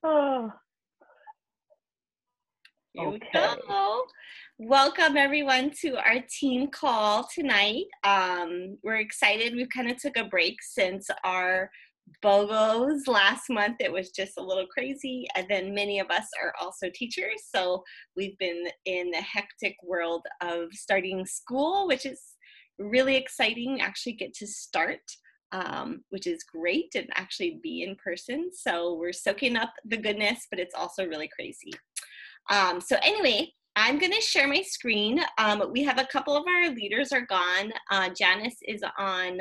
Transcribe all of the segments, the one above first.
Oh. Here we go. Welcome everyone to our team call tonight. We're excited. We've kind of took a break since our BOGOs last month. It was just a little crazy. And then many of us are also teachers. So we've been in the hectic world of starting school, which is really exciting. Actually get to start, which is great, and actually be in person. So we're soaking up the goodness, but it's also really crazy. So anyway, I'm going to share my screen. We have a couple of our leaders are gone. Janice is on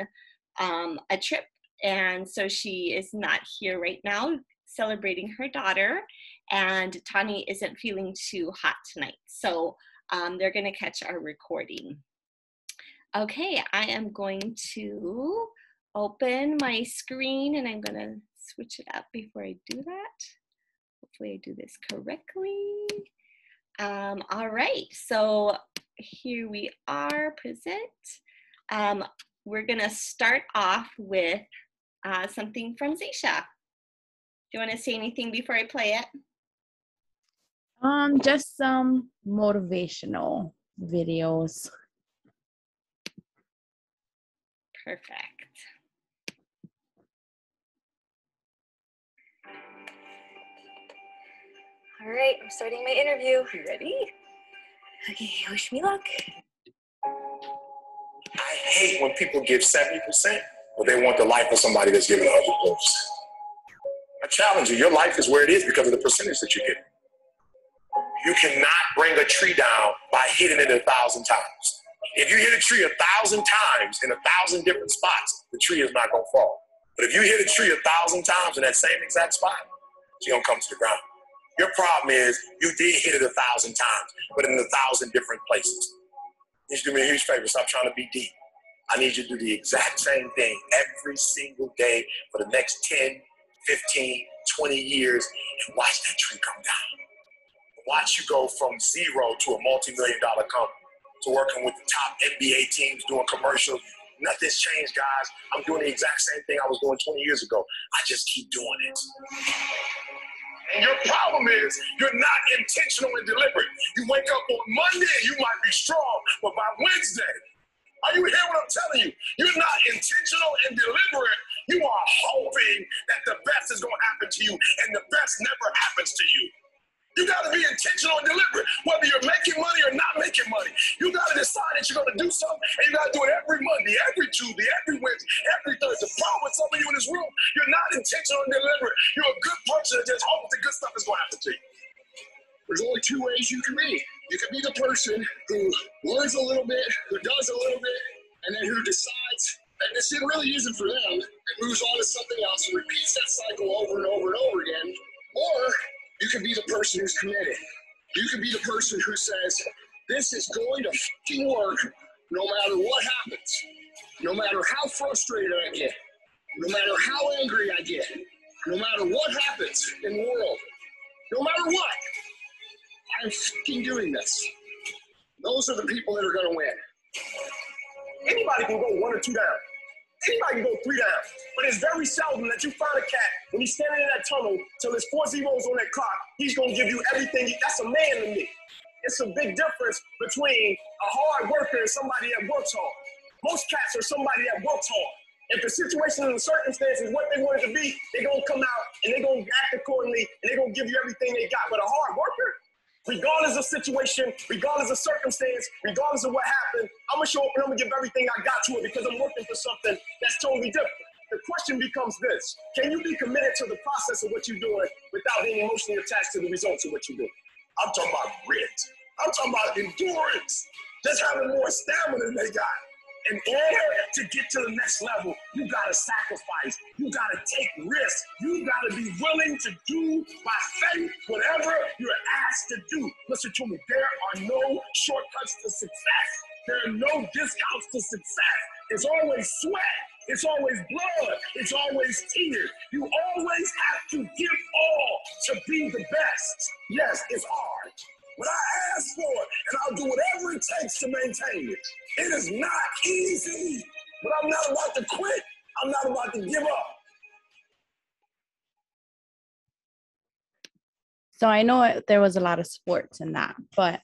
a trip, and so she is not here right now celebrating her daughter, and Tani isn't feeling too hot tonight. So they're going to catch our recording. Okay, I am going to open my screen, and I'm going to switch it up before I do that. Hopefully I do this correctly. All right, so here we are, present. We're gonna start off with something from Zaisha. Do you wanna say anything before I play it? Just some motivational videos. Perfect. All right, I'm starting my interview. You ready? Okay, wish me luck. I hate when people give 70%, but they want the life of somebody that's giving 100%. I challenge you, your life is where it is because of the percentage that you get. You cannot bring a tree down by hitting it 1,000 times. If you hit a tree 1,000 times in 1,000 different spots, the tree is not gonna fall. But if you hit a tree 1,000 times in that same exact spot, it's gonna come to the ground. Your problem is you did hit it 1,000 times, but in 1,000 different places. You need to do me a huge favor, stop trying to be deep. I need you to do the exact same thing every single day for the next 10, 15, 20 years and watch that tree come down. Watch you go from zero to a multi-million-dollar company, to working with the top NBA teams, doing commercials. Nothing's changed, guys. I'm doing the exact same thing I was doing 20 years ago. I just keep doing it. And your problem is you're not intentional and deliberate. You wake up on Monday and you might be strong, but by Wednesday, are you hearing what I'm telling you? You're not intentional and deliberate. You are hoping that the best is going to happen to you, and the best never happens to you. You got to be intentional and deliberate, whether you're making money or not making money. You got to decide that you're going to do something, and you got to do it every Monday, every Tuesday, every Wednesday, every Thursday. The problem with some of you in this room, you're not intentional and deliberate. You're a good person that just hopes the good stuff is going to happen to you. There's only two ways you can be. You can be the person who learns a little bit, who does a little bit, and then who decides that this shit really isn't for them, and moves on to something else and repeats that cycle over and over and over again. Or you can be the person who's committed. You can be the person who says, this is going to fucking work no matter what happens. No matter how frustrated I get. No matter how angry I get. No matter what happens in the world. No matter what. I'm fucking doing this. Those are the people that are going to win. Anybody can go 1 or 2 down. Anybody can go 3 down. But it's very seldom that you find a cat when he's standing in that tunnel till there's 4 zeros on that clock. He's going to give you everything. That's a man to me. It's a big difference between a hard worker and somebody that works hard. Most cats are somebody that works hard. If the situation and the circumstances what they want it to be, they're going to come out and they're going to act accordingly and they're going to give you everything they got. But a hard worker, regardless of situation, regardless of circumstance, regardless of what happened, I'm going to show up and I'm going to give everything I got to it because I'm working for something that's totally different. The question becomes this: can you be committed to the process of what you're doing without being emotionally attached to the results of what you're doing? I'm talking about grit. I'm talking about endurance. Just having more stamina than they got. In order to get to the next level, you gotta sacrifice. You gotta take risks. You gotta be willing to do by faith whatever you're asked to do. Listen to me, there are no shortcuts to success. There are no discounts to success. It's always sweat. It's always blood. It's always tears. You always have to give all to be the best. Yes, it's hard. But I ask for it, and I'll do whatever it takes to maintain it. It is not easy, but I'm not about to quit. I'm not about to give up. So I know there was a lot of sports in that, but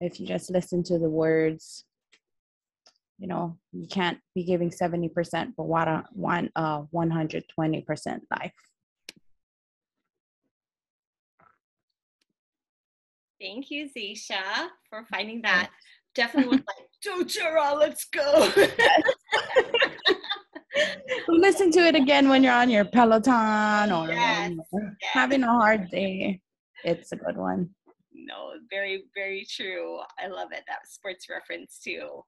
if you just listen to the words, you know, you can't be giving 70% for 120% life. Thank you, Zisha, for finding that. Definitely was like, doTERRA, let's go. Listen to it again when you're on your Peloton or Yes, having a hard day. It's a good one. No, very, very true. I love it. That sports reference too.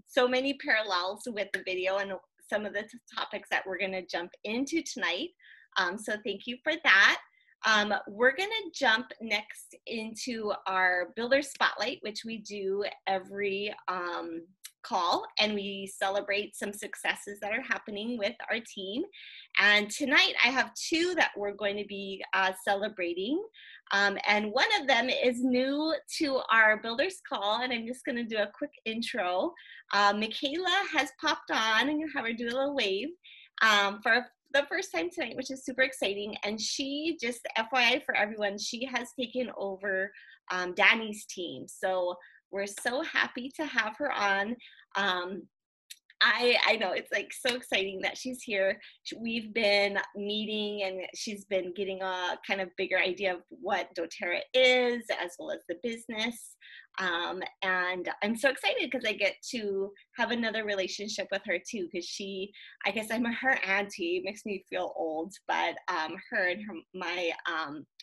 So many parallels with the video and some of the topics that we're going to jump into tonight. So thank you for that. We're going to jump next into our Builder Spotlight, which we do every call, and we celebrate some successes that are happening with our team. And tonight I have two that we're going to be celebrating. And one of them is new to our Builders Call, and I'm just going to do a quick intro. Michaela has popped on, and you'll have her do a little wave for the first time tonight, which is super exciting. And she, just FYI for everyone, she has taken over Danny's team. So we're so happy to have her on. I know it's like so exciting that she's here. We've been meeting and she's been getting a kind of bigger idea of what doTERRA is, as well as the business. And I'm so excited because I get to have another relationship with her too, because I guess I'm her auntie. It makes me feel old, but her and my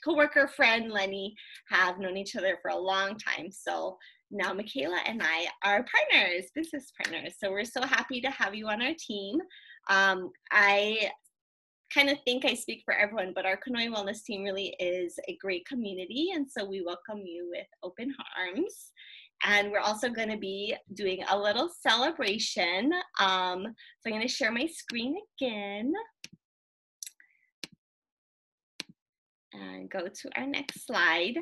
coworker friend Lenny have known each other for a long time. So now Michaela and I are partners, business partners. So we're so happy to have you on our team. I kind of think I speak for everyone, but our Kanoe Wellness team really is a great community. And so we welcome you with open arms. And we're also going to be doing a little celebration. So I'm going to share my screen again. And go to our next slide.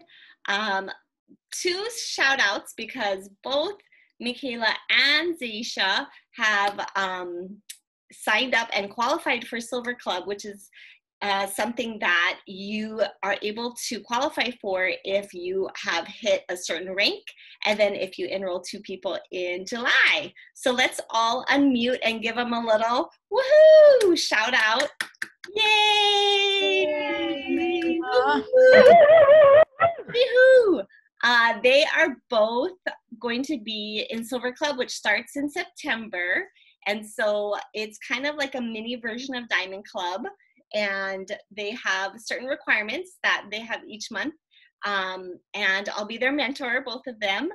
Two shout outs, because both Michaela and Zisha have signed up and qualified for Silver Club, which is something that you are able to qualify for if you have hit a certain rank, and then if you enroll 2 people in July. So let's all unmute and give them a little woohoo shout out. Yay! Woohoo! They are both going to be in Silver Club, which starts in September. And so it's kind of like a mini version of Diamond Club. And they have certain requirements that they have each month. And I'll be their mentor, both of them.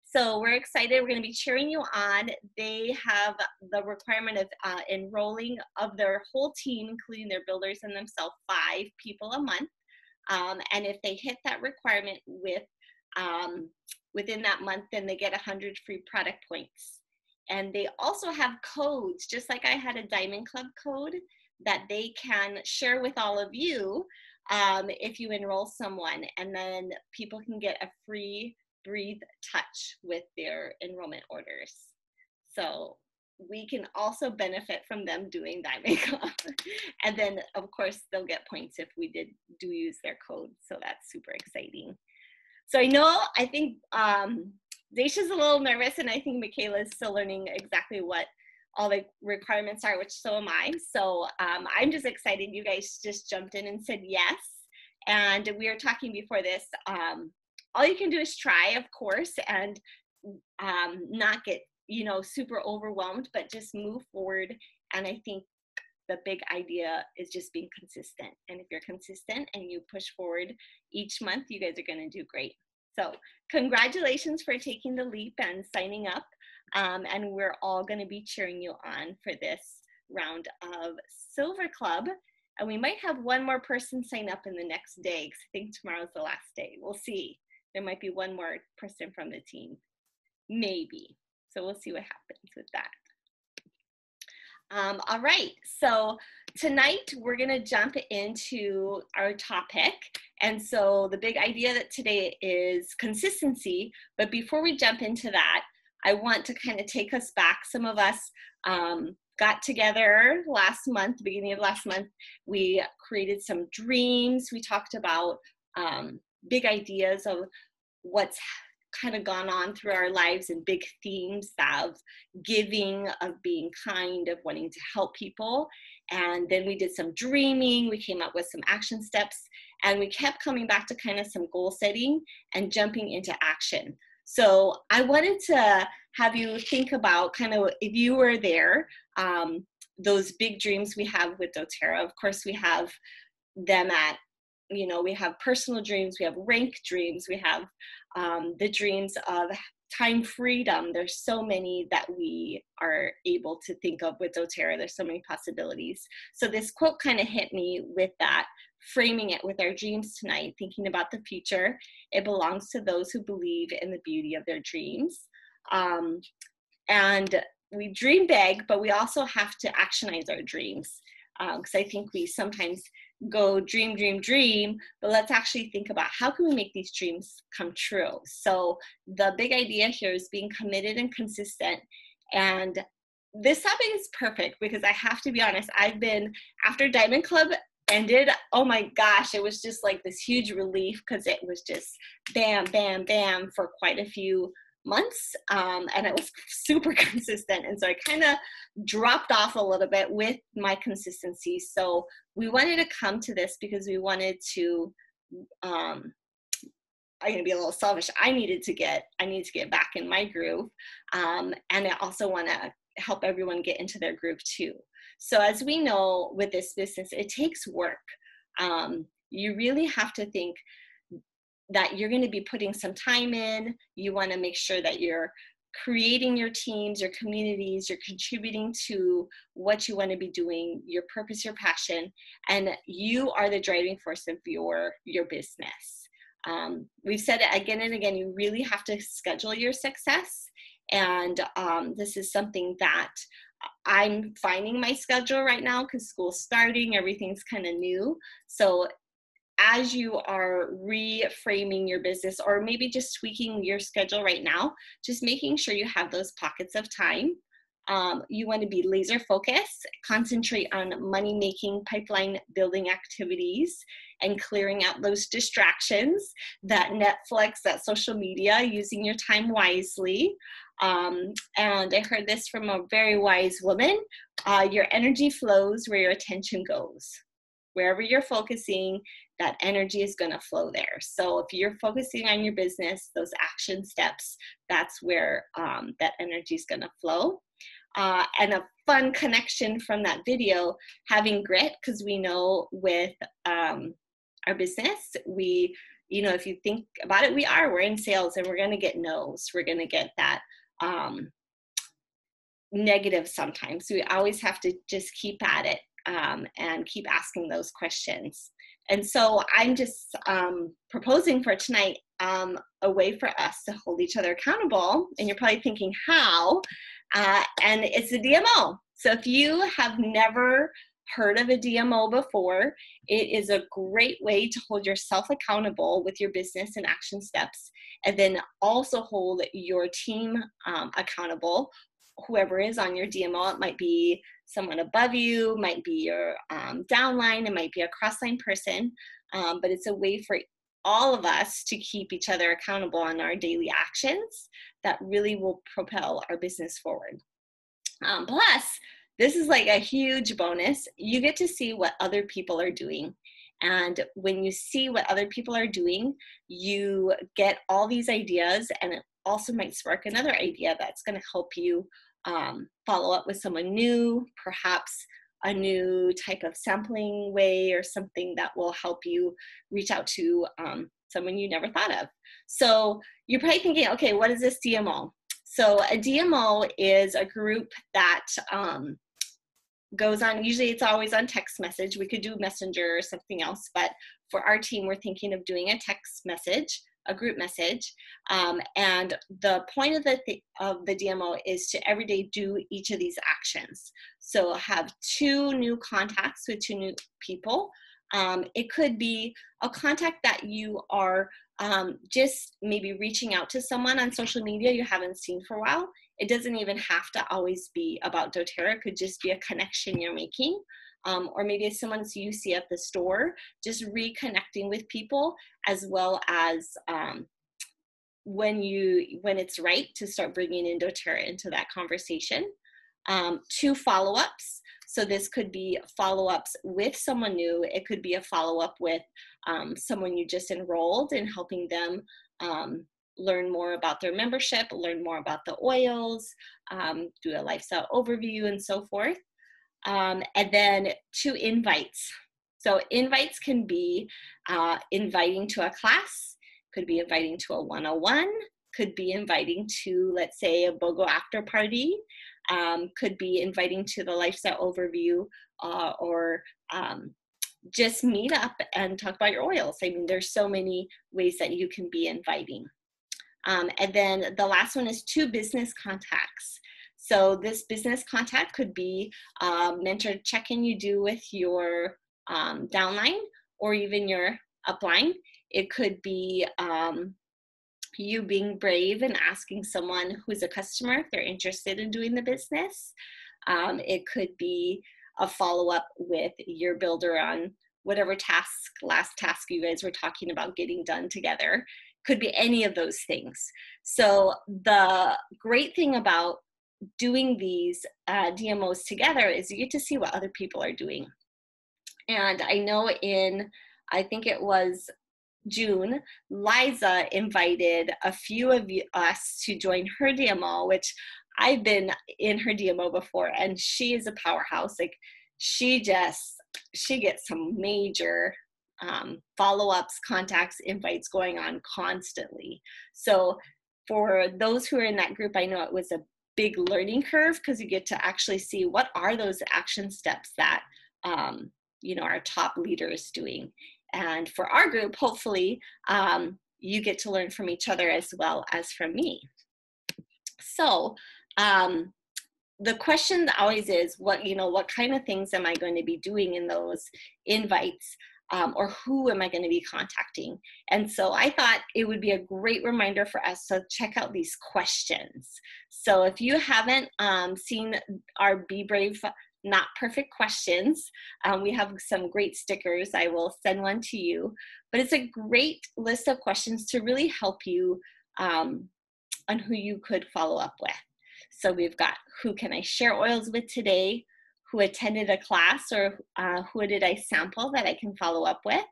So we're excited. We're going to be cheering you on. They have the requirement of enrolling of their whole team, including their builders and themselves, 5 people a month. And if they hit that requirement within that month, then they get 100 free product points. And they also have codes, just like I had a Diamond Club code that they can share with all of you if you enroll someone. And then people can get a free Breathe Touch with their enrollment orders. So we can also benefit from them doing Diamond Club. And then, of course, they'll get points if we do use their code. So that's super exciting. So I think Daisha's a little nervous, and I think Michaela is still learning exactly what all the requirements are, which so am I. So I'm just excited you guys just jumped in and said yes. And we were talking before this. All you can do is try, of course, and not get super overwhelmed, but just move forward. And I think the big idea is just being consistent. And if you're consistent and you push forward each month, you guys are going to do great. So congratulations for taking the leap and signing up. And we're all going to be cheering you on for this round of Silver Club. And we might have one more person sign up in the next day, because I think tomorrow's the last day. We'll see. There might be one more person from the team. Maybe. So we'll see what happens with that. All right, so tonight we're going to jump into our topic. And so the big idea that today is consistency. But before we jump into that, I want to kind of take us back. Some of us got together last month, beginning of last month. We created some dreams. We talked about big ideas of what's kind of gone on through our lives, and big themes of giving, of being kind, of wanting to help people. And then we did some dreaming, we came up with some action steps, and we kept coming back to kind of some goal setting and jumping into action. So I wanted to have you think about kind of, if you were there, those big dreams we have with doTERRA. Of course, we have them at, we have personal dreams, we have rank dreams, we have the dreams of time freedom. There's so many that we are able to think of with doTERRA. There's so many possibilities. So this quote kind of hit me with that, framing it with our dreams tonight, thinking about the future. It belongs to those who believe in the beauty of their dreams. And we dream big, but we also have to actionize our dreams. Because I think we sometimes go dream, but let's actually think about how can we make these dreams come true. So the big idea here is being committed and consistent. And this topic is perfect because I have to be honest, after Diamond Club ended, oh my gosh, it was just like this huge relief because it was just bam, bam, bam for quite a few months, and it was super consistent, and so I kind of dropped off a little bit with my consistency. So we wanted to come to this because we wanted to I'm gonna be a little selfish, I needed to get back in my groove, and I also want to help everyone get into their groove too. So as we know with this business, it takes work. You really have to think that you're going to be putting some time in. You want to make sure that you're creating your teams, your communities, you're contributing to what you want to be doing, your purpose, your passion, and you are the driving force of your business. We've said it again and again, you really have to schedule your success. And this is something that I'm finding my schedule right now because school's starting, everything's kind of new. So as you are reframing your business, or maybe just tweaking your schedule right now, just making sure you have those pockets of time. You want to be laser focused, concentrate on money-making, pipeline building activities, and clearing out those distractions, that Netflix, that social media, using your time wisely. And I heard this from a very wise woman, your energy flows where your attention goes. Wherever you're focusing, that energy is going to flow there. So if you're focusing on your business, those action steps, that's where that energy is going to flow. And a fun connection from that video, having grit, because we know with our business, if you think about it, we're in sales and we're going to get no's. We're going to get that negative sometimes. So we always have to just keep at it and keep asking those questions. And so I'm just proposing for tonight a way for us to hold each other accountable. And you're probably thinking, how? And it's a DMO. So if you have never heard of a DMO before, it is a great way to hold yourself accountable with your business and action steps, and then also hold your team accountable, whoever is on your DMO. It might be someone above you, might be your downline, it might be a crossline person, but it's a way for all of us to keep each other accountable on our daily actions that really will propel our business forward. Plus, this is like a huge bonus. You get to see what other people are doing. And when you see what other people are doing, you get all these ideas, and it also might spark another idea that's going to help you follow up with someone new, perhaps a new type of sampling way or something that will help you reach out to someone you never thought of. So you're probably thinking, okay, what is this DMO? So a DMO is a group that goes on, usually it's always on text message. We could do Messenger or something else, but for our team, we're thinking of doing a text message, a group message. And the point of the DMO is to every day do each of these actions. So have 2 new contacts with 2 new people. It could be a contact that you are just maybe reaching out to someone on social media you haven't seen for a while. It doesn't even have to always be about doTERRA. It could just be a connection you're making. or maybe it's someone you see at the store, just reconnecting with people, as well as when it's right to start bringing in doTERRA into that conversation. 2 follow-ups. So this could be follow-ups with someone new. It could be a follow-up with someone you just enrolled and helping them learn more about their membership, learn more about the oils, do a lifestyle overview and so forth. And then 2 invites. So invites can be inviting to a class, could be inviting to a 101, could be inviting to, let's say, a BOGO after party, could be inviting to the lifestyle overview, or just meet up and talk about your oils. I mean, there's so many ways that you can be inviting. And then the last one is 2 business contacts. So this business contact could be mentor check-in you do with your downline or even your upline. It could be you being brave and asking someone who's a customer if they're interested in doing the business. It could be a follow-up with your builder on whatever last task you guys were talking about getting done together. Could be any of those things. So the great thing about doing these DMOs together is you get to see what other people are doing. And I know I think it was June, Liza invited a few of us to join her DMO, which I've been in her DMO before, and she is a powerhouse. Like she gets some major follow-ups, contacts, invites going on constantly. So for those who are in that group, I know it was a big learning curve because you get to actually see what are those action steps that our top leader is doing. And for our group, hopefully, you get to learn from each other as well as from me. So the question always is, what kind of things am I going to be doing in those invites, or who am I going to be contacting? And so I thought it would be a great reminder for us to check out these questions. So if you haven't seen our Be Brave Not Perfect questions, we have some great stickers. I will send one to you, but it's a great list of questions to really help you on who you could follow up with. So we've got, who can I share oils with today? Who attended a class, or who did I sample that I can follow up with?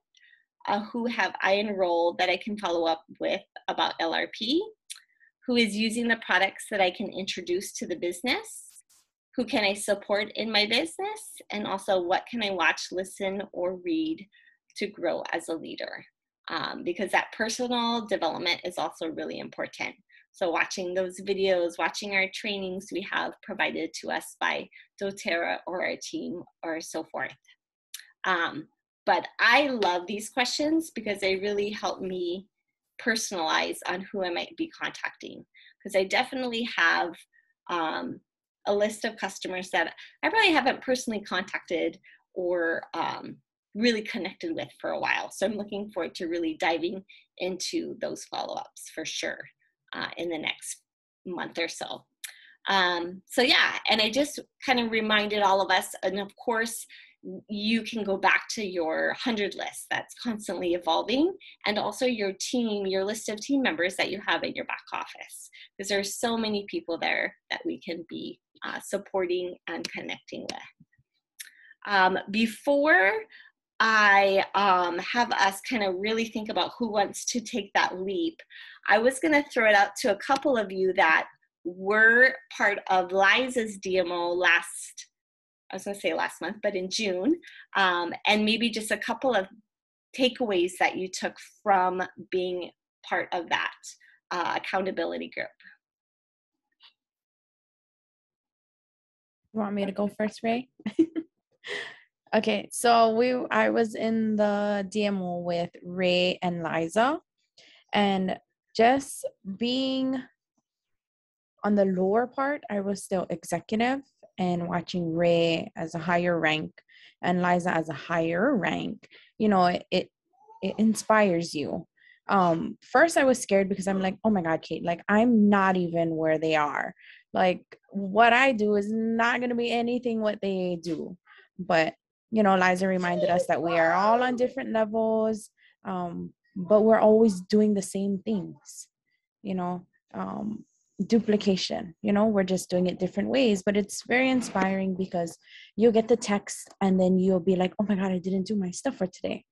Who have I enrolled that I can follow up with about LRP? Who is using the products that I can introduce to the business? Who can I support in my business? And also, what can I watch, listen, or read to grow as a leader? Because that personal development is also really important. So watching those videos, watching our trainings we have provided to us by doTERRA or our team or so forth. But I love these questions because they really help me personalize on who I might be contacting. Because I definitely have a list of customers that I really haven't personally contacted or really connected with for a while. So I'm looking forward to really diving into those follow-ups for sure in the next month or so. So yeah, and I just kind of reminded all of us, and of course, you can go back to your 100 list that's constantly evolving, and also your team, your list of team members that you have in your back office, because there's so many people there that we can be supporting and connecting with. Before I have us kind of really think about who wants to take that leap, I was going to throw it out to a couple of you that were part of Liza's DMO last month, but in June, and maybe just a couple of takeaways that you took from being part of that accountability group. You want me to go first, Ray? Okay, so I was in the DMO with Ray and Liza, and just being on the lower part, I was still executive, and watching Ray as a higher rank and Liza as a higher rank, it inspires you. First I was scared because I'm like, oh my God, Kate, like I'm not even where they are. Like what I do is not going to be anything what they do. But Liza reminded us that we are all on different levels, but we're always doing the same things, you know, duplication, we're just doing it different ways. But it's very inspiring because you'll get the text and then you'll be like, oh my God, I didn't do my stuff for today.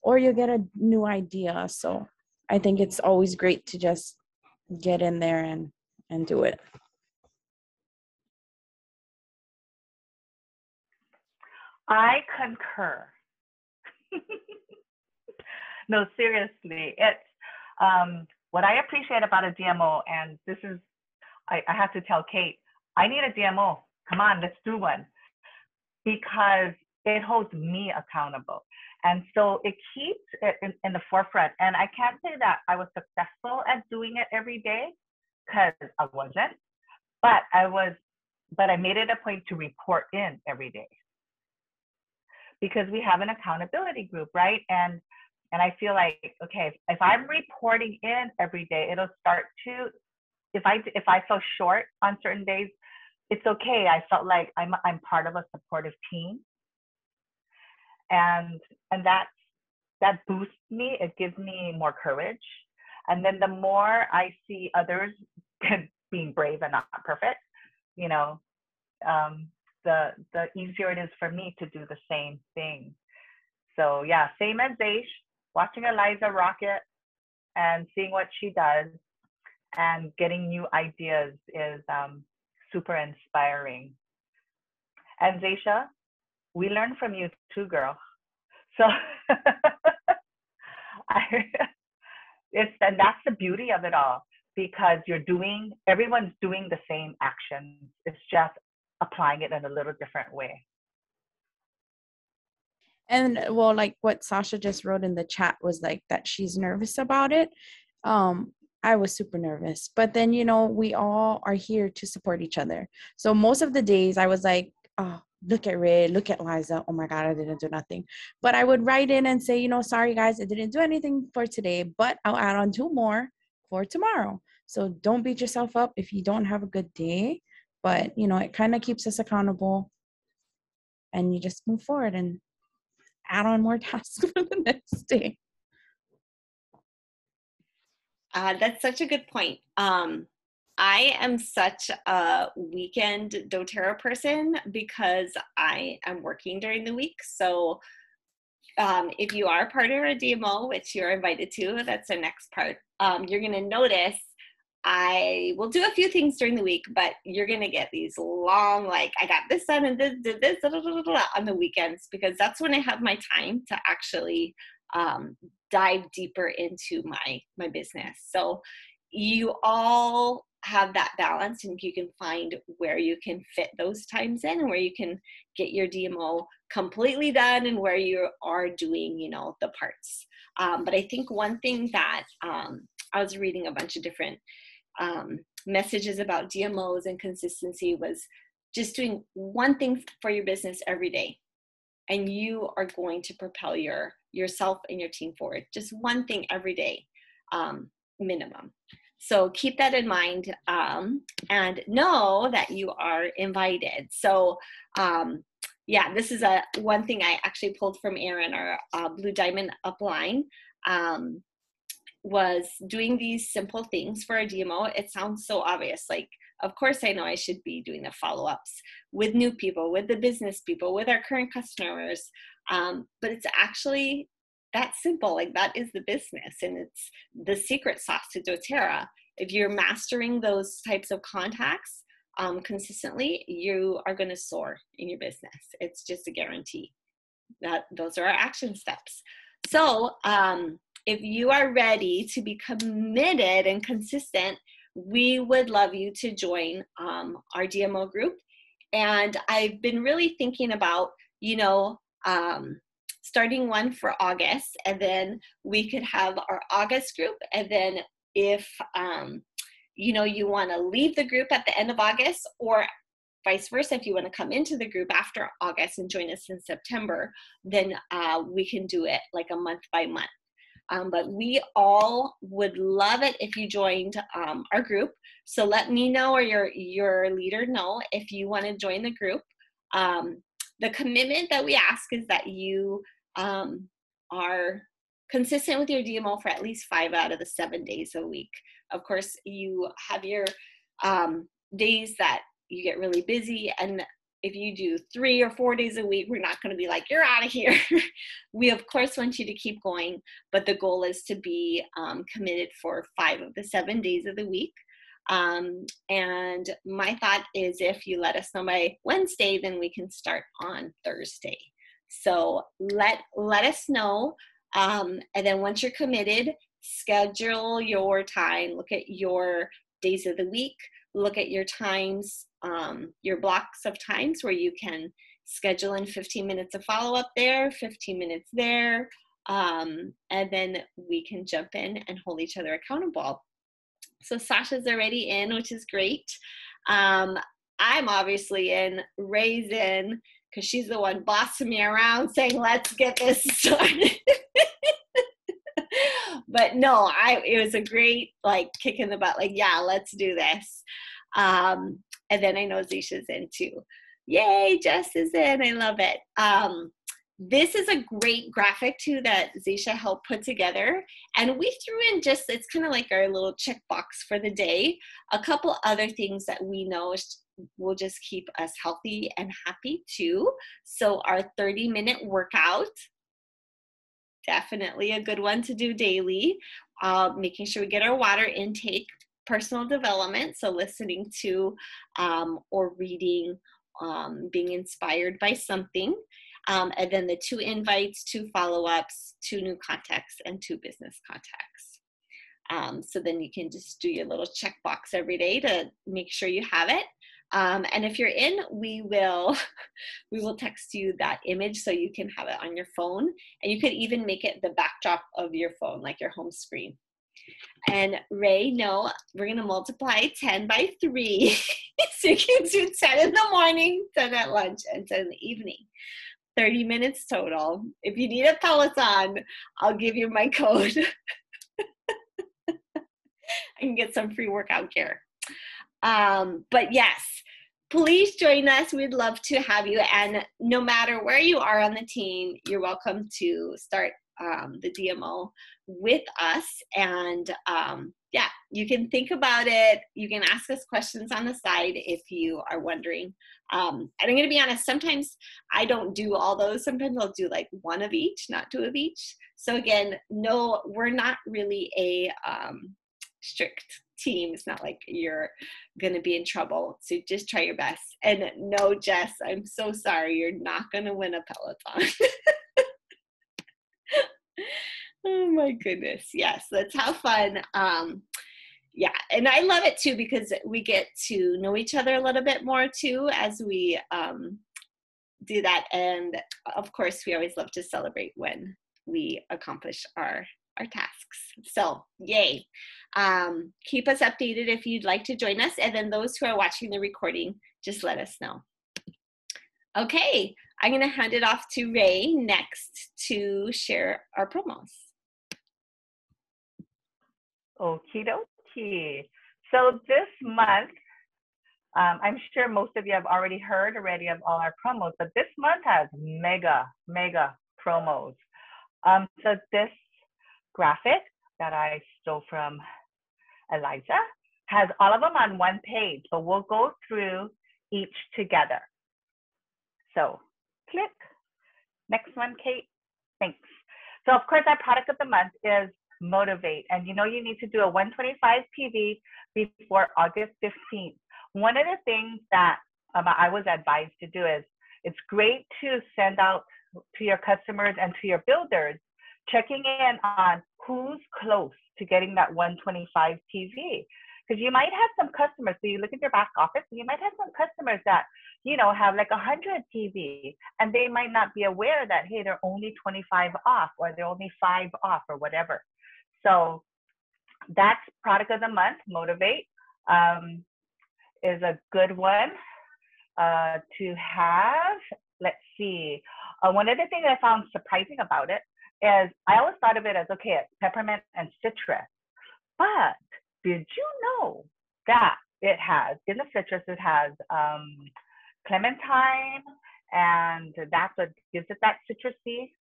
Or you'll get a new idea. So I think it's always great to just get in there and do it. I concur. No, seriously, it's what I appreciate about a DMO, and this is, I have to tell Kate, I need a DMO. Come on, let's do one, because it holds me accountable. And so it keeps it in the forefront. And I can't say that I was successful at doing it every day, because I wasn't, but I made it a point to report in every day, because we have an accountability group, right? And I feel like, okay, if I'm reporting in every day, it'll start to, if I feel short on certain days, it's okay. I felt like I'm part of a supportive team, and that boosts me. It gives me more courage. And then the more I see others being brave and not perfect, the easier it is for me to do the same thing. So yeah, same as Zaish, watching Eliza rock it and seeing what she does and getting new ideas is super inspiring. And Zaisha, we learn from you too, girl. So and that's the beauty of it all, because everyone's doing the same actions. It's just applying it in a little different way. And well, like what Sasha just wrote in the chat was like that she's nervous about it. I was super nervous, but then, we all are here to support each other. So most of the days I was like, oh, look at Ray, look at Liza. Oh my God, I didn't do nothing. But I would write in and say, sorry guys, I didn't do anything for today, but I'll add on 2 more for tomorrow. So don't beat yourself up if you don't have a good day, but it kind of keeps us accountable, and you just move forward and add on more tasks for the next day. That's such a good point. I am such a weekend doTERRA person because I am working during the week. So if you are part of a DMO, which you're invited to, that's the next part, you're going to notice I will do a few things during the week, but you're going to get these long, like, I got this done and this, did this, on the weekends, because that's when I have my time to actually dive deeper into my business. So you all have that balance, and you can find where you can fit those times in and where you can get your DMO completely done and where you are doing, the parts. But I think one thing that I was reading a bunch of different messages about DMOs and consistency was just doing one thing for your business every day, and you are going to propel yourself and your team forward. Just one thing every day, minimum. So keep that in mind, and know that you are invited. So yeah, this is one thing I actually pulled from Erin, our Blue Diamond upline, was doing these simple things for a DMO. It sounds so obvious. Like, of course I know I should be doing the follow-ups with new people, with the business people, with our current customers. But it's actually that simple. Like, that is the business, and it's the secret sauce to doTERRA. If you're mastering those types of contacts consistently, you are going to soar in your business. It's just a guarantee. That those are our action steps. So if you are ready to be committed and consistent, we would love you to join our DMO group. And I've been really thinking about, starting one for August, and then we could have our August group. And then if, you want to leave the group at the end of August, or vice versa, if you want to come into the group after August and join us in September, then we can do it like a month by month. But we all would love it if you joined our group. So let me know, or your leader know, if you want to join the group. the commitment that we ask is that you are consistent with your DMO for at least 5 out of the 7 days a week. Of course, you have your days that you get really busy, and if you do 3 or 4 days a week, we're not going to be like, you're out of here. We, of course, want you to keep going, but the goal is to be committed for 5 of the 7 days of the week. And my thought is if you let us know by Wednesday, then we can start on Thursday. So let us know. And then once you're committed, schedule your time, look at your days of the week, look at your times, your blocks of times where you can schedule in 15 minutes of follow-up there, 15 minutes there, and then we can jump in and hold each other accountable. So Sasha's already in, which is great. I'm obviously in, Ray's in, because she's the one bossing me around saying, let's get this started. But no, it was a great kick in the butt, yeah, let's do this. And then I know Zisha's in too. Yay, Jess is in, I love it. This is a great graphic too that Zisha helped put together. And we threw in it's kind of like our little checkbox for the day. A couple other things that we know will just keep us healthy and happy too. So our 30-minute workout, definitely a good one to do daily. Making sure we get our water intake, personal development, so listening to or reading, being inspired by something. And then the 2 invites, 2 follow-ups, 2 new contacts, and 2 business contacts. So then you can just do your little checkbox every day to make sure you have it. And if you're in, we will text you that image so you can have it on your phone. And you could even make it the backdrop of your phone, like your home screen. And Ray, no, we're going to multiply 10 by 3. So you can do 10 in the morning, 10 at lunch, and 10 in the evening. 30 minutes total. If you need a Peloton, I'll give you my code. I can get some free workout gear. But yes, please join us. We'd love to have you. And no matter where you are on the team, you're welcome to start the DMO with us. And yeah, you can think about it. You can ask us questions on the side if you are wondering. And I'm going to be honest, sometimes I don't do all those. Sometimes I'll do 1 of each, not 2 of each. So again, no, we're not really a strict team. It's not like you're going to be in trouble. So just try your best. And no, Jess, I'm so sorry. You're not going to win a Peloton. Oh my goodness. Yes, let's have fun. Yeah, and I love it too because we get to know each other a little bit more too as we do that. And of course, we always love to celebrate when we accomplish our tasks. So yay. Keep us updated if you'd like to join us. And then those who are watching the recording, just let us know. Okay, I'm going to hand it off to Ray next to share our promos. Okie dokie. So this month, I'm sure most of you have already heard already of all our promos, but this month has mega promos. So this graphic that I stole from Eliza has all of them on one page, but we'll go through each together. So click. Next one, Kate. Thanks. So of course, our product of the month is Motivate. And you know you need to do a 125 PV before August 15th. One of the things that I was advised to do is it's great to send out to your customers and to your builders, checking in on who's close to getting that 125 PV. Because you might have some customers, so you look at your back office, and you might have some customers that, you know, have like 100 PV, and they might not be aware that, hey, they're only 25 off, or they're only 5 off, or whatever. So that's product of the month, Motivate, is a good one to have. Let's see. One of the things I found surprising about it is I always thought of it as, okay, it's peppermint and citrus. But did you know that it has, in the citrus, it has clementine and that's what gives it that citrusy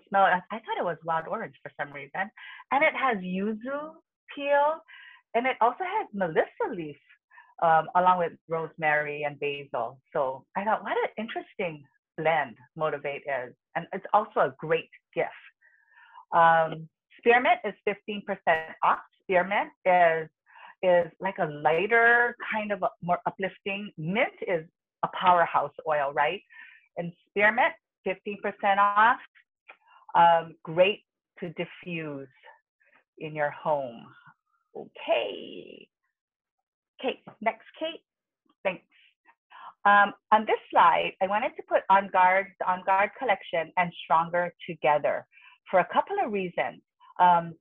smell. I thought it was wild orange for some reason, and it has yuzu peel, and it also has melissa leaf along with rosemary and basil. So I thought, what an interesting blend Motivate is, and it's also a great gift. Spearmint is 15% off. Spearmint is like a lighter kind of a more uplifting. Mint is a powerhouse oil, right? And spearmint, 15% off. Great to diffuse in your home. Okay. Kate, next, Kate. Thanks. On this slide, I wanted to put On Guard, the On Guard collection and Stronger together for a couple of reasons.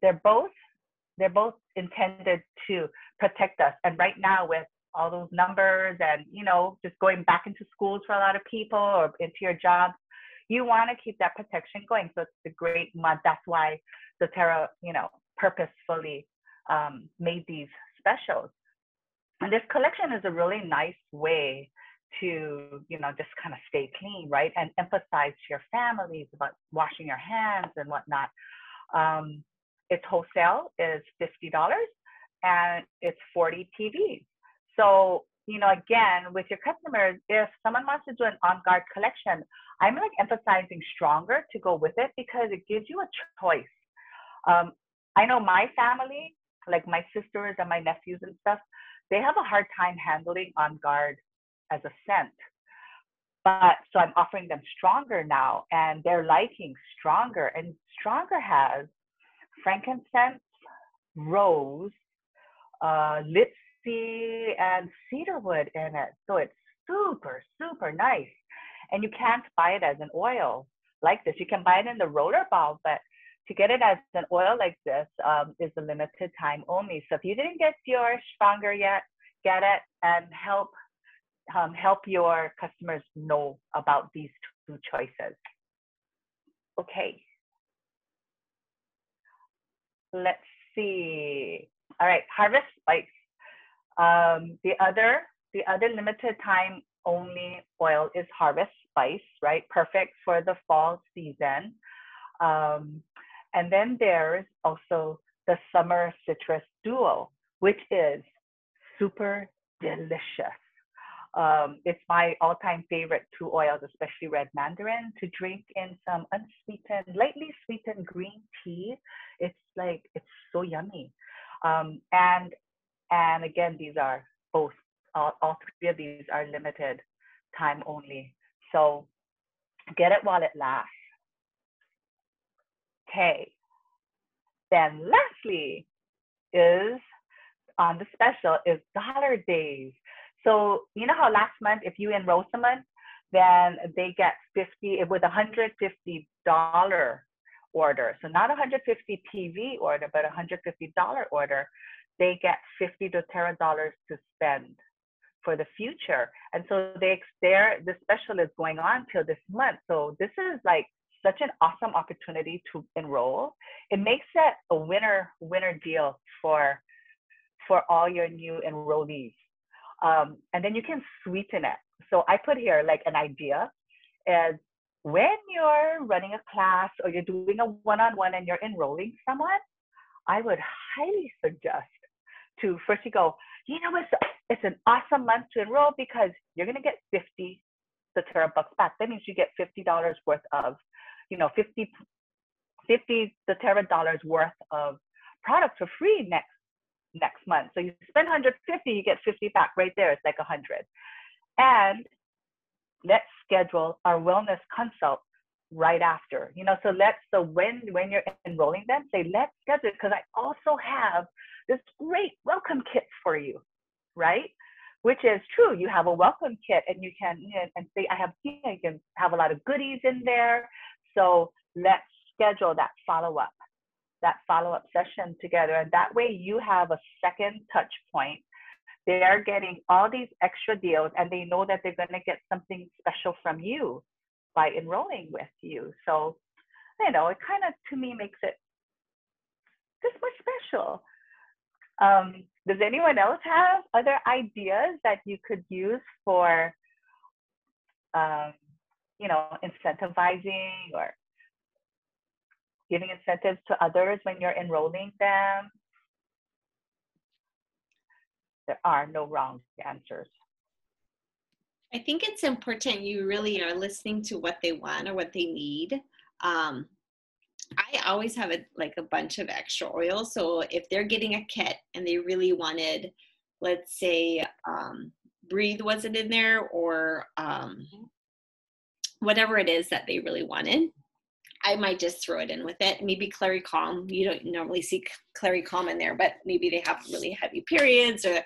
They're both intended to protect us. And right now, with all those numbers and, you know, just going back into schools for a lot of people or into your jobs, you want to keep that protection going. So it's a great month. That's why doTERRA, you know, purposefully made these specials. And this collection is a really nice way to, you know, just kind of stay clean, right? And emphasize to your families about washing your hands and whatnot. Its wholesale is $50 and it's 40 PVs. So, you know, again, with your customers, if someone wants to do an On Guard collection, I'm like emphasizing Stronger to go with it because it gives you a choice. I know my family, like my sisters and my nephews and stuff, they have a hard time handling On Guard as a scent. But so I'm offering them Stronger now, and they're liking Stronger. And Stronger has frankincense, rose, lipsy, and cedarwood in it. So it's super, super nice. And you can't buy it as an oil like this. You can buy it in the roller ball, but to get it as an oil like this is a limited time only. So if you didn't get your Stronger yet, get it and help your customers know about these two choices. Okay. Let's see. All right, Harvest Spice. The other limited time only oil is Harvest Spice, right? Perfect for the fall season. And then there's also the Summer Citrus Duo, which is super delicious. It's my all-time favorite two oils, especially red mandarin, to drink in some unsweetened, lightly sweetened green tea. It's like, it's so yummy. And again, these are both, all three of these are limited time only. So get it while it lasts. Okay. Then lastly is on the special is Dollar Days. So you know how last month, if you enroll someone, then they get 50 with $150 order. So not 150 PV order, but $150 order. They get $50 doTERRA to spend for the future. And so the special is going on till this month. So this is like such an awesome opportunity to enroll. It makes it a winner deal for all your new enrollees. And then you can sweeten it. So I put here like an idea is when you're running a class or you're doing a one-on-one and you're enrolling someone, I would highly suggest to first you go, you know, it's an awesome month to enroll because you're going to get 50 doTERRA bucks back. That means you get $50 worth of, you know, 50 doTERRA worth of products for free next month. So you spend 150, you get 50 back right there. It's like 100. And let's schedule our wellness consult right after. You know, so when you're enrolling them, say let's schedule it because I also have this great welcome kit for you, right? Which is true. You have a welcome kit, and you can and say you can have a lot of goodies in there. So let's schedule that follow-up session together. And that way you have a second touch point. They're getting all these extra deals and they know that they're going to get something special from you by enrolling with you. So, you know, it kind of, to me, makes it this much special. Does anyone else have other ideas that you could use for incentivizing or giving incentives to others when you're enrolling them. There are no wrong answers. I think it's important you really are listening to what they want or what they need. I always have a bunch of extra oil. So if they're getting a kit and they really wanted, let's say, Breathe wasn't in there, or whatever it is that they really wanted, I might just throw it in with it. Maybe Clary Calm. You don't normally see Clary Calm in there, but maybe they have really heavy periods or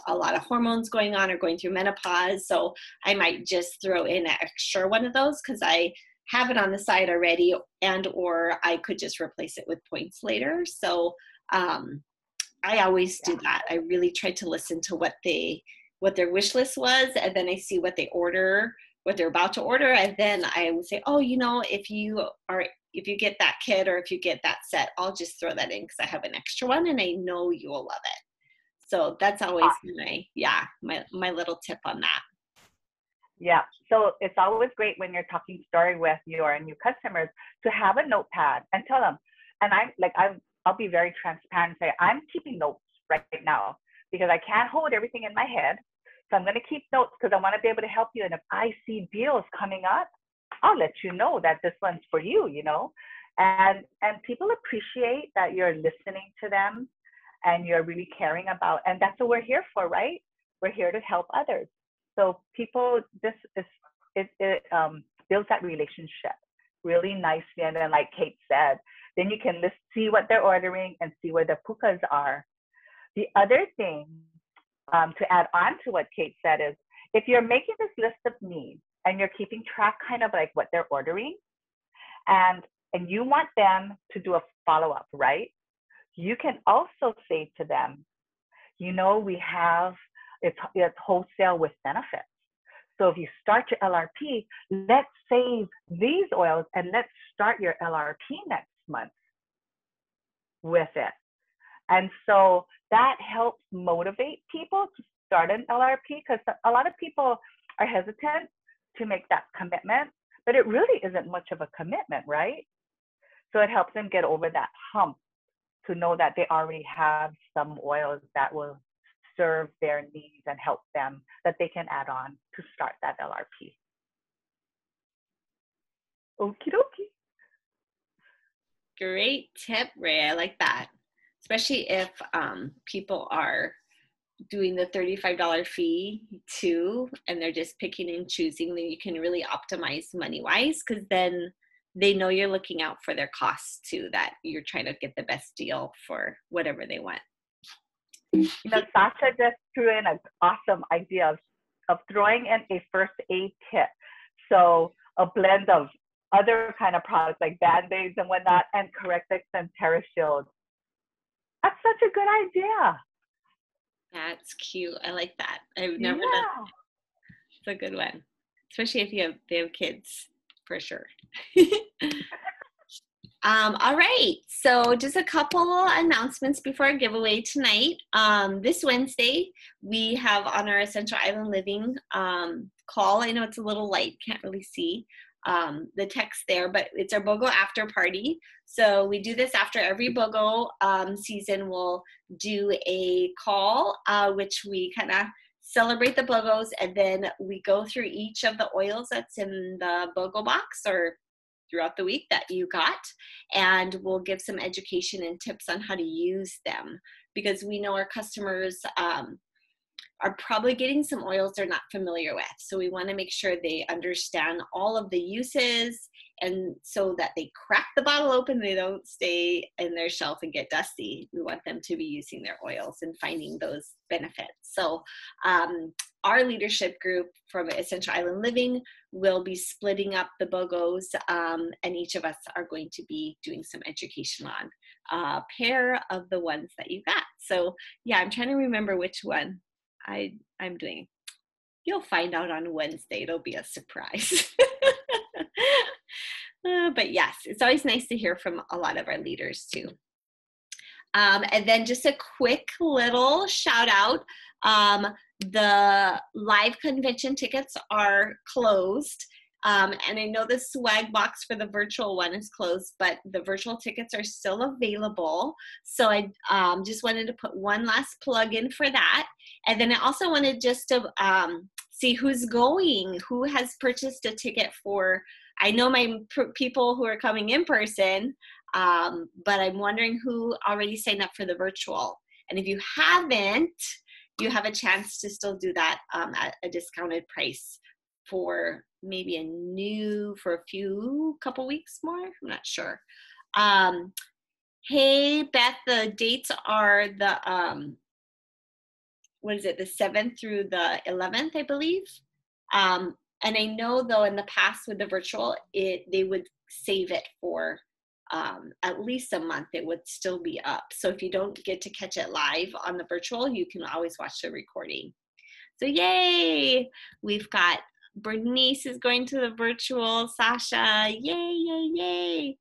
a lot of hormones going on or going through menopause. So I might just throw in an extra one of those because I have it on the side already, and or I could just replace it with points later. So I always do that. I really try to listen to what their wish list was, and then I see what they're about to order, and then I would say, oh, if you get that kit or if you get that set, I'll just throw that in because I have an extra one and I know you'll love it. So that's always my little tip on that. Yeah, so it's always great when you're talking story with your new customers to have a notepad and tell them. And I'll be very transparent and say, I'm keeping notes right now because I can't hold everything in my head. So I'm going to keep notes because I want to be able to help you. And if I see deals coming up, I'll let you know that this one's for you, and people appreciate that you're listening to them and you're really caring about, and that's what we're here for, right? We're here to help others. So people, it builds that relationship really nicely. And then like Kate said, then you can see what they're ordering and see where the pukas are. The other thing to add on to what Kate said is, if you're making this list of needs and you're keeping track kind of like what they're ordering, and you want them to do a follow-up, right? You can also say to them, we have, it's wholesale with benefits. So if you start your LRP, let's save these oils and let's start your LRP next month with it. And so that helps motivate people to start an LRP, because a lot of people are hesitant to make that commitment, but it really isn't much of a commitment, right? So it helps them get over that hump to know that they already have some oils that will serve their needs and help them, that they can add on to start that LRP. Okie dokie. Great tip, Ray. I like that. Especially if people are doing the $35 fee too, and they're just picking and choosing, then you can really optimize money-wise, because then they know you're looking out for their costs too, that you're trying to get the best deal for whatever they want. Sasha just threw in an awesome idea of throwing in a first aid kit. So a blend of other kind of products like Band-Aids and whatnot, and Correctix and TerraShield. That's such a good idea. That's cute. I like that. I've never done that. It's a good one, especially if they have kids, for sure. All right, so just a couple announcements before our giveaway tonight. This Wednesday, we have on our Essential Island Living call. I know it's a little light, can't really see the text there, but it's our BOGO after party. So we do this after every BOGO season. We'll do a call, which we kind of celebrate the BOGOs, and then we go through each of the oils that's in the BOGO box or throughout the week that you got, and we'll give some education and tips on how to use them, because we know our customers are probably getting some oils they're not familiar with. So we want to make sure they understand all of the uses, and so that they crack the bottle open, they don't stay in their shelf and get dusty. We want them to be using their oils and finding those benefits. So our leadership group from Essential Island Living will be splitting up the BOGOs, and each of us are going to be doing some education on a pair of the ones that you got. So yeah, I'm trying to remember which one I'm doing. You'll find out on Wednesday. It'll be a surprise. But yes, it's always nice to hear from a lot of our leaders too. And then just a quick little shout out. The live convention tickets are closed. And I know the swag box for the virtual one is closed, but the virtual tickets are still available. So I just wanted to put one last plug in for that. And then I also wanted just to see who's going, who has purchased a ticket for, I know my people who are coming in person, but I'm wondering who already signed up for the virtual. And if you haven't, you have a chance to still do that at a discounted price for maybe for a couple weeks more. I'm not sure. Hey, Beth, the dates are the, what is it, the 7th through the 11th, I believe. And I know, though, in the past with the virtual, they would save it for at least a month. It would still be up. So if you don't get to catch it live on the virtual, you can always watch the recording. So yay! We've got Bernice is going to the virtual. Sasha, yay, yay, yay.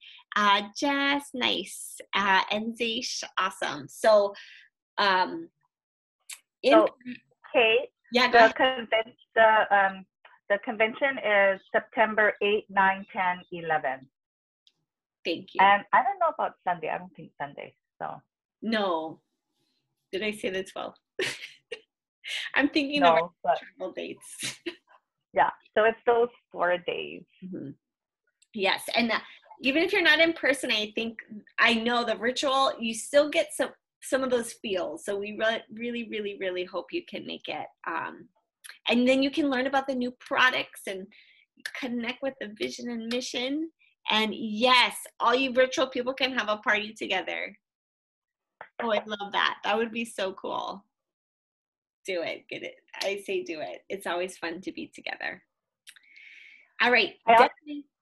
Jess, nice. And Zaish, awesome. So, Kate, yeah, the convention is September 8, 9, 10, 11. Thank you. And I don't know about Sunday. I don't think Sunday. So. No. Did I say the 12th? I'm thinking of travel dates. Yeah, so it's those 4 days. Mm-hmm. Yes, and even if you're not in person, I know the virtual, you still get some of those feels. So we really, really, really hope you can make it. And then you can learn about the new products and connect with the vision and mission. And yes, all you virtual people can have a party together. Oh, I love that. That would be so cool. Do it. Get it. I say do it. It's always fun to be together. All right.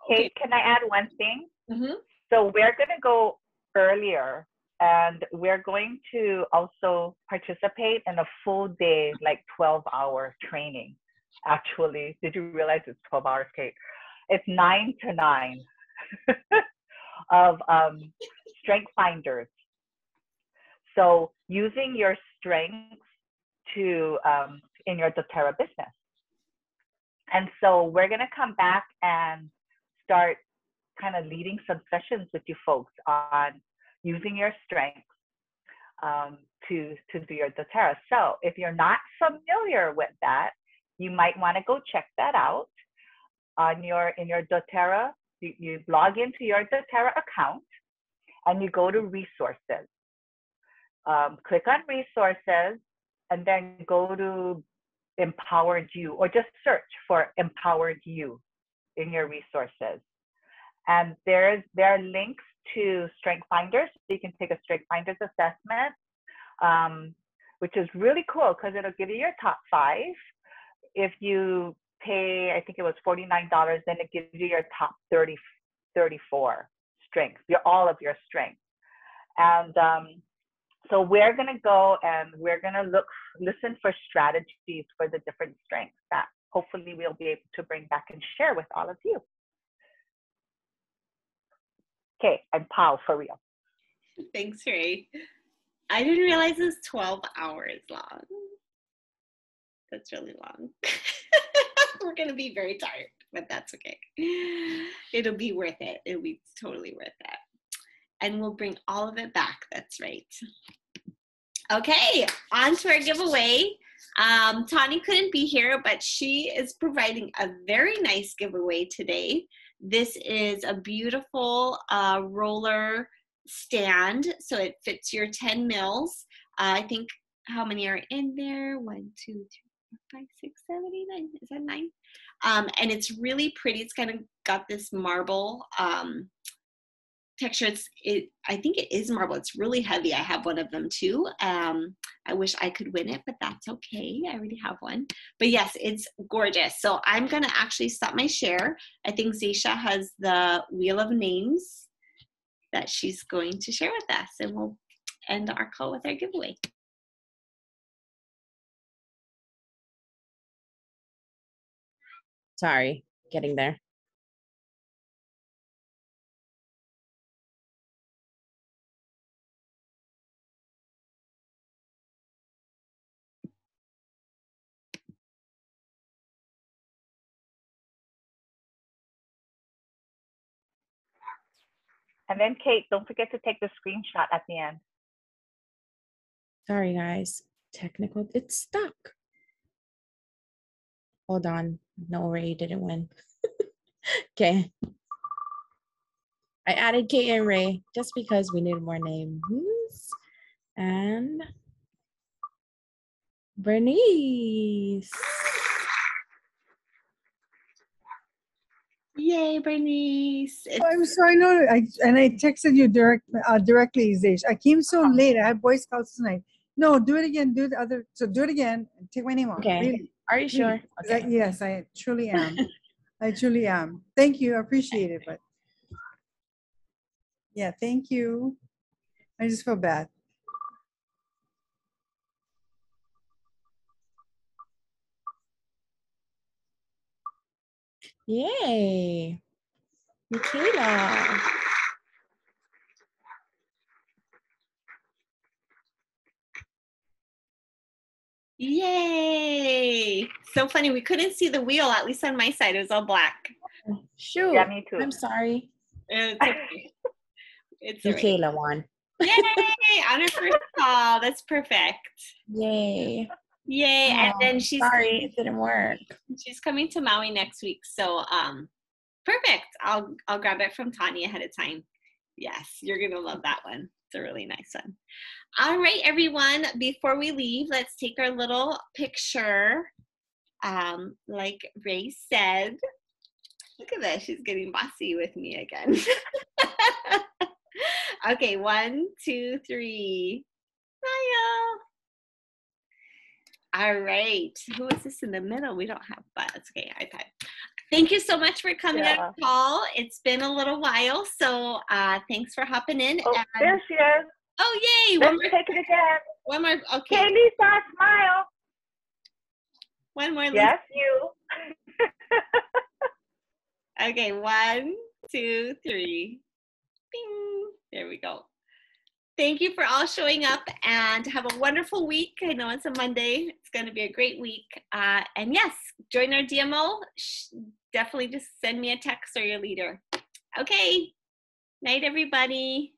Kate, can I add one thing? Mm-hmm. So we're going to go earlier, and we're going to also participate in a full day, like 12-hour training. Actually, did you realize it's 12 hours, Kate? It's 9 to 9 of Strength Finders. So using your strengths to in your doTERRA business. And so we're going to come back and start kind of leading some sessions with you folks on using your strengths to do your doTERRA. So if you're not familiar with that, you might want to go check that out in your doTERRA. You log into your doTERRA account and you go to resources. Click on resources and then go to Empowered You, or just search for Empowered You in your resources. And there are links to Strength Finders. So you can take a Strength Finders assessment, which is really cool because it'll give you your top 5. If you pay, I think it was $49, then it gives you your top 34 strengths, all of your strengths. And so we're going to go and we're going to listen for strategies for the different strengths that hopefully we'll be able to bring back and share with all of you. Okay, I'm Pow for real. Thanks, Ray. I didn't realize it was 12 hours long. That's really long. We're going to be very tired, but that's okay. It'll be worth it. It'll be totally worth it. And we'll bring all of it back. That's right. Okay, on to our giveaway. Tani couldn't be here, but she is providing a very nice giveaway today. This is a beautiful roller stand, so it fits your 10 mils. I think how many are in there? 1, 2, 3, 4, 5, 6, 7, 8, 9. Is that 9? And it's really pretty. It's kind of got this marble texture. I think it is marble. It's really heavy. I have one of them too. I wish I could win it, but that's okay. I already have one. But yes, it's gorgeous. So I'm going to actually stop my share. I think Zaisha has the wheel of names that she's going to share with us, and we'll end our call with our giveaway. Sorry, getting there. And then Kate, don't forget to take the screenshot at the end. Sorry, guys. Technical. It's stuck. Hold on. No, Ray didn't win. Okay. I added Kate and Ray just because we need more names. And Bernice. Yay, Bernice. Oh, I'm sorry. No, I texted you directly, Zesh. I came so late. I had Boy Scouts tonight. No, do it again. Do the other. So do it again. And take my name off. Okay. Really. Are you sure? Okay. Yes, I truly am. I truly am. Thank you. I appreciate it. But yeah, thank you. I just feel bad. Yay. Michaela. Yay. So funny. We couldn't see the wheel, at least on my side. It was all black. Shoot. Yeah, me too. I'm sorry. It's okay. It's all right. Michaela won. Yay. On her first call. That's perfect. Yay. Yay. And then she's sorry it didn't work. She's coming to Maui next week. So perfect. I'll grab it from Tanya ahead of time. Yes, you're gonna love that one. It's a really nice one. All right, everyone, before we leave, let's take our little picture. Like Ray said, look at this, she's getting bossy with me again. Okay, 1, 2, 3. Smile. All right, who is this in the middle? We don't have, but it's okay, iPad. Thank you so much for coming on the call. It's been a little while, so thanks for hopping in. Oh, there she is. Oh, yay. Let's take it again. One more. Okay. Hey, Lisa, smile. One more. Yes, you. Okay, 1, 2, 3. Bing. There we go. Thank you for all showing up, and have a wonderful week. I know it's a Monday. It's going to be a great week. And yes, join our DMO. Definitely just send me a text or your leader. Okay. Night, everybody.